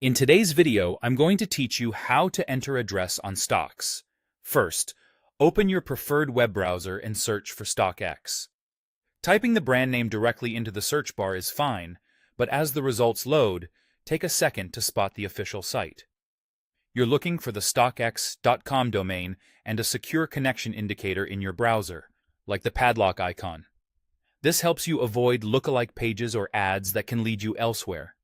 In today's video, I'm going to teach you how to enter address on Stockx. First, open your preferred web browser and search for Stockx. Typing the brand name directly into the search bar is fine, but as the results load, take a second to spot the official site. You're looking for the stockx.com domain and a secure connection indicator in your browser, like the padlock icon. This helps you avoid lookalike pages or ads that can lead you elsewhere.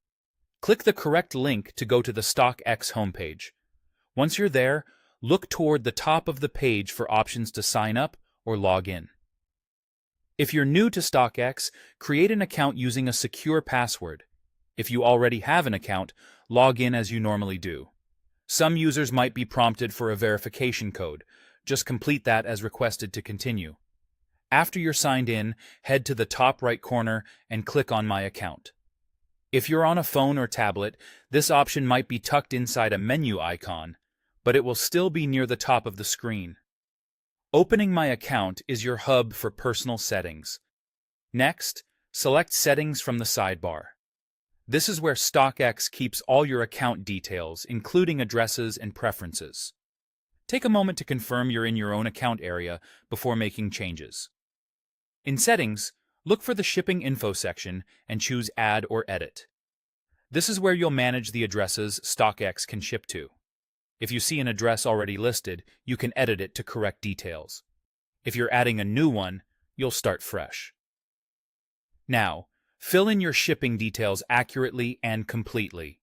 Click the correct link to go to the Stockx homepage. Once you're there, look toward the top of the page for options to sign up or log in. If you're new to Stockx, create an account using a secure password. If you already have an account, log in as you normally do. Some users might be prompted for a verification code. Just complete that as requested to continue. After you're signed in, head to the top right corner and click on My Account. If you're on a phone or tablet, this option might be tucked inside a menu icon, but it will still be near the top of the screen. Opening My Account is your hub for personal settings. Next, select Settings from the sidebar. This is where Stockx keeps all your account details, including addresses and preferences. Take a moment to confirm you're in your own account area before making changes. In Settings, look for the Shipping Info section and choose Add or Edit. This is where you'll manage the addresses Stockx can ship to. If you see an address already listed, you can edit it to correct details. If you're adding a new one, you'll start fresh. Now, fill in your shipping details accurately and completely.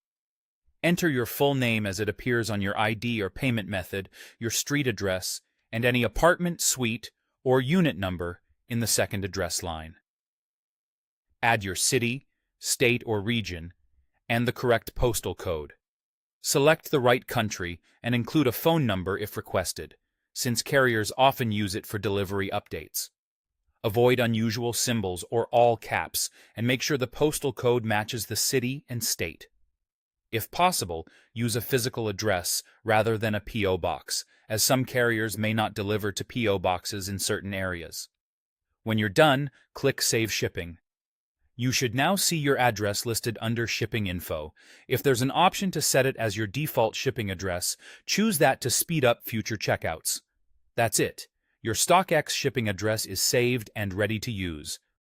Enter your full name as it appears on your ID or payment method, your street address, and any apartment, suite, or unit number in the second address line. Add your city, state, or region, and the correct postal code. Select the right country and include a phone number if requested, since carriers often use it for delivery updates. Avoid unusual symbols or all caps, and make sure the postal code matches the city and state. If possible, use a physical address rather than a P.O. box, as some carriers may not deliver to P.O. boxes in certain areas. When you're done, click Save Shipping. You should now see your address listed under Shipping Info. If there's an option to set it as your default shipping address, choose that to speed up future checkouts. That's it. Your Stockx shipping address is saved and ready to use.